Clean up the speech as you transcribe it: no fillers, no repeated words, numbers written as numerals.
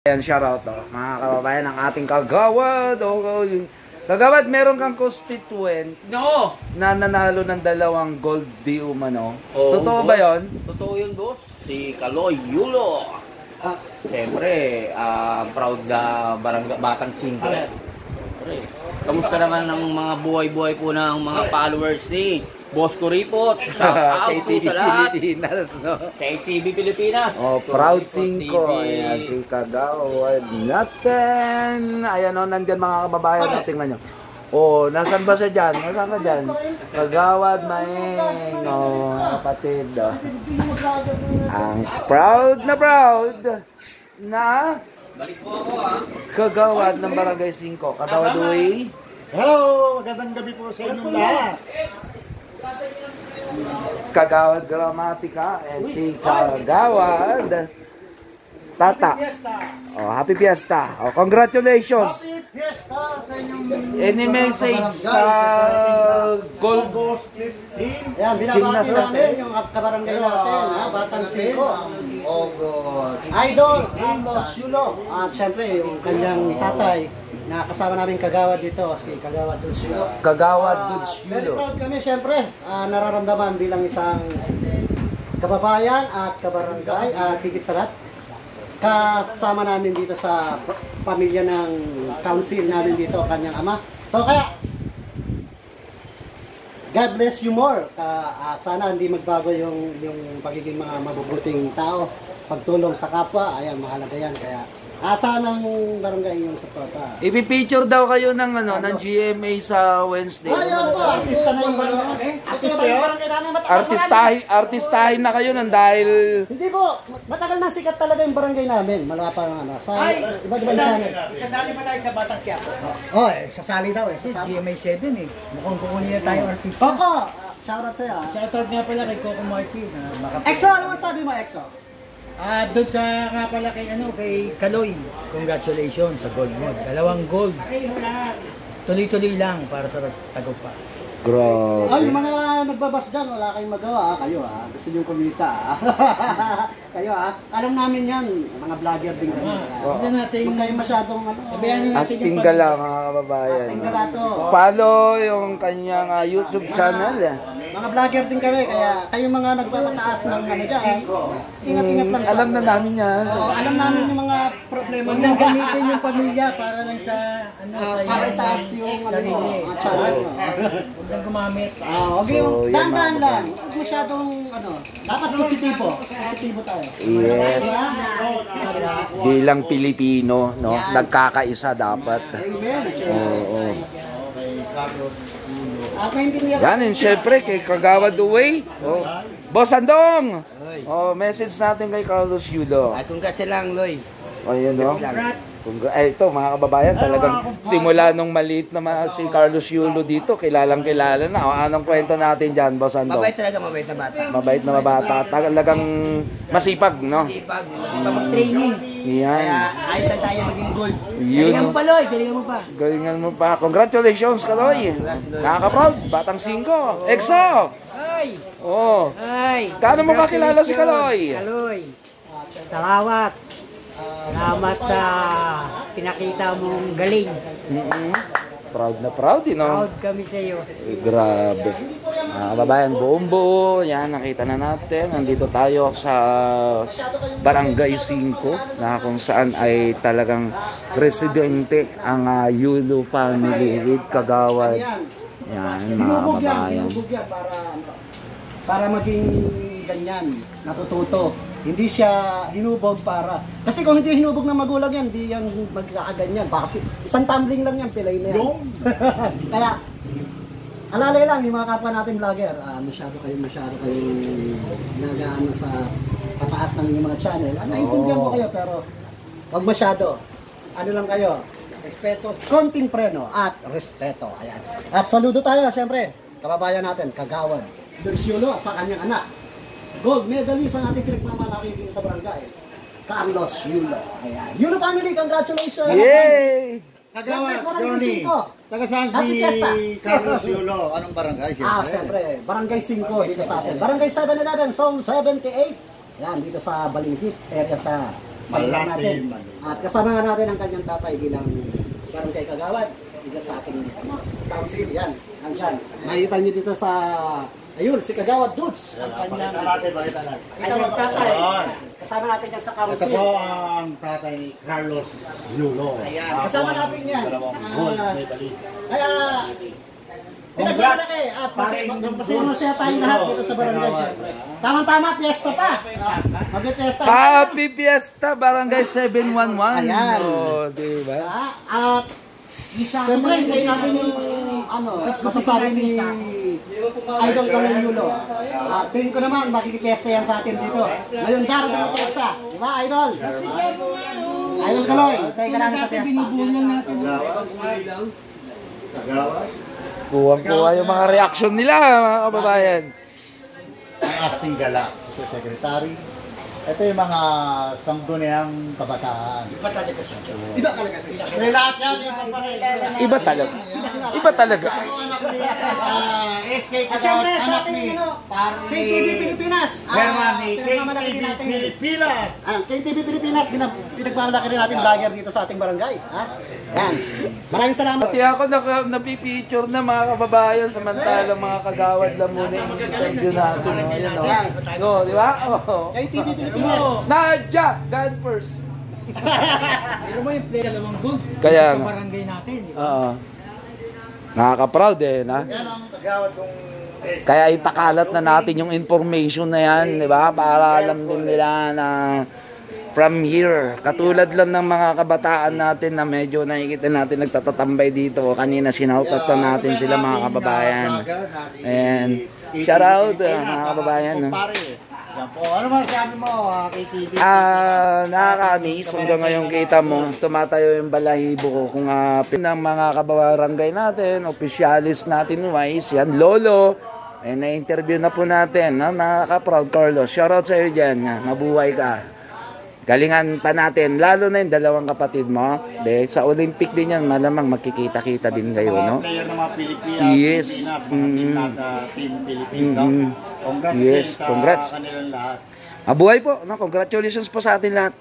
Ayan, shoutout mga kababayan ng ating kagawad. Kagawad, meron kang constituent na nanalo ng 2 gold di umano. Totoo ba yon? Totoo yun, boss. Si Kaloy Yulo. Siyempre, proud na batang single. Kamusta naman ng mga buhay-buhay po ng mga followers ni Boss Kuripot? Shout out po sa lahat. Pilipinas, no? KTV Pilipinas. Proud 5. Ayan, si kagawad natin. Ayan o, nandyan mga kababayan. Tingnan nyo. Nasaan ba siya dyan? Nasaan ka dyan? Kagawad Maeng. Kapatid. Ang proud na Balik po ako, kagawad ng Barangay 5. Kagawad Uy. Hello! Magandang gabi po sa inyong lahat. Kagawad Gramatika and si Kagawad Tata. Happy Fiesta. Congratulations. Happy Fiesta sa inyong Any message sa Gold Split Team. Ayan, binabati namin yung kabarangay natin, Batang 5. Oh God. Idol, Boss Yulo. At syempre, yung kanyang tatay na kasama namin kagawad dito, si Kagawad Dudes Yulo. Kagawad Dudes Very Yulo. proud kami syempre, nararamdaman bilang isang kababayan at kabarangay at higit sa lahat. Kasama namin dito sa pamilya ng council namin dito, kanyang ama. So kaya, God bless you more. Sana hindi magbago yung pagiging mga mabubuting tao. Pagtulong sa kapwa, ayan, mahalaga yan. Kaya, sana ng barangay yung suporta. Ipipicture daw kayo ng ng GMA sa Wednesday. Artista na yung barangay. Artista yung barangay namin. Artistahin na kayo nang dahil... Hindi po, matagal na sikat talaga yung barangay namin. Malaka pa nga sa iba-iba channel. Sasali pa tayo sa Batang Quiapo. Sasali daw eh. GMA 7 eh. Mukhang kukunin na tayo artista. Coco, shoutout sa'yo. Shoutout nga pala kay Coco Martin. Exo, ano masabi mo, Exo? Doon sa nga pala kay Kaloy. Congratulations sa gold mo. 2 gold. Tuloy-tuloy lang para sa tagupa. Grabe. Yung mga nagbabas dyan, wala kayong magawa. Kayo gusto nyo kumita. Kayo alam namin yan. Mga vlogger din kami. Huwag natin. Huwag kayong masyadong Asting gala mga kababayan. Asting gala to. Follow yung kanyang YouTube channel. Mga vlogger din kami, kaya kayong mga nagpapataas ng dyan, ingat-ingat lang. Alam na namin yan. Alam namin yung mga problema Huwag nang gamitin yung pamilya para lang sa para itaas yung sarili. channel. Huwag nang gumamit. Dahan-dahan lang. Huwag masyadong dapat positibo. Positibo tayo. Yes. Bilang Pilipino, no, nagkakaisa dapat. Amen. Oo. At naintindihan. Yan, and syempre kay Kagawad Uway. Boss Andong. Message natin kay Carlos Yulo. Congrats lang, Loy. Yun, no? Ito, mga kababayan, talagang simula nung maliit na si Carlos Yulo dito, kilalang kilala na. Anong kwento natin dyan, Boss Andong? Mabait talaga, mabait na bata. Mabait na mabata. Talagang masipag, no? Masipag mag-training. Yan. Ayos lang tayo maging gold. Yun. Galingan mo pa, Loy. Galingan mo pa. Galingan mo pa. Congratulations, Kaloy. Nakaka-proud. Batang 5. EXO! Ay! Ay! Kano mo kakilala si Kaloy? Kaloy! Salamat! Salamat sa pinakita mong galing. Proud na proud, no? Proud kami sa iyo. Grabe. Kababayan, buong buo. Yan, nakita na natin. Nandito tayo sa Barangay 5 na kung saan ay talagang residente ang Yulo family with Kagawad. Yan, mga kababayan. Para maging ganyan, natututo. Hindi siya hinubog para... Kasi kung hindi hinubog ng magulang yan, hindi yan magkakaganyan. Bakit? Isang tumbling lang yan, pilay na yan. Kaya, alalay lang yung mga kapwa natin vlogger. Masyado kayo nagaano sa pataas ng inyong mga channel. Naintindihan ko kayo, pero wag masyado. Ano lang kayo? Respeto. Konting preno at respeto. Ayan. At saludo tayo, syempre. Kababayan natin, Kagawad Dudes Yulo at sa kanyang anak. Gold medalist ang ating pinagmamalaki dito sa barangay, Carlos Yulo. Ayan. Yulo family, congratulations! Yay! Kagawad, Johnny. Taga saan si Carlos Yulo? Anong barangay? Siyempre, Barangay 5 dito sa atin. Barangay 711, Zone 78. Yan, dito sa Balingkit, area sa sa lugar natin. At kasama nga natin ang kanyang tatay bilang barangay kagawad dito sa ating council. Yan, andyan. Makikita nyo dito sa, ayun, si Kagawad Dudes. Ang kanyang tatay. Kasama natin yan sa council. Ito po ang tatay ni Carlos Yulo. Ayan, kasama natin yan. Kaya, Congrats! pinaglalaki at masaya tayong lahat dito sa barangay. Siyempre. Tamang-tama, piyesta pa. Mag-piyesta. Happy Fiesta Barangay 711. Ayan. Oh, diba? At siyempre, hindi natin yung masasabi ni Idol Kaloy Yulo. At tingin ko naman, makikipesta yan sa atin dito. Ngayon, darating na piyesta. Diba, Idol? Idol Kaloy, tayo ka namin sa piyesta. Kuwang-kuwa yung mga reaction nila, mga kababayan. Ang asting gala, sa secretary. Ito yung mga sangguniang kabataan. Iba talaga siya. May lahat yan, yung papakilala na. Iba talaga. Iba talaga. SK At siyempre, Kagawad, sa anak ating ni KTV Pilipinas. KTV Pilipinas. KTV Pilipinas, pinagmamalaki rin natin vlogger dito sa ating barangay. Yan. Maraming salamat. Pati ako napipicture na mga kababayan, samantalang mga kagawad lang muna yung interview natin. O, yun o. No, di ba? Oh. KTV Pilipinas. Nadja! God first. Pero mo yung play dalawang gold Kaya sa nga. barangay natin. Di ba? Oo. Nakaka-proud eh, na? Yan ang Kagawad kong Kaya ipakalat na natin yung information na yan, di ba? Para alam din nila na from here, katulad lang ng mga kabataan natin na medyo nakikita natin nagtatatambay dito. Kanina sinautat na natin sila mga kababayan. And shout out mga kababayan. No? Yan po. Ano masasabi mo, KTV? Nakaka-amaze hanggang ngayon kita mo tumatayo yung balahibo ko kung ng mga kabarangay natin, opisyalis natin wise, yan lolo. Na-interview na po natin, nakaka-proud Carlos. Shout out sa iyo dyan, mabuhay ka. Galingan pa natin, lalo na yung dalawang kapatid mo. Sa Olympic din yan, malamang magkikita-kita din kayo, no? Player ng mga Pilipinas, Yes. Team Philippines, no? Congrats Yes, din sa congrats. kanilang lahat. Mabuhay po, no? Congratulations po sa atin lahat.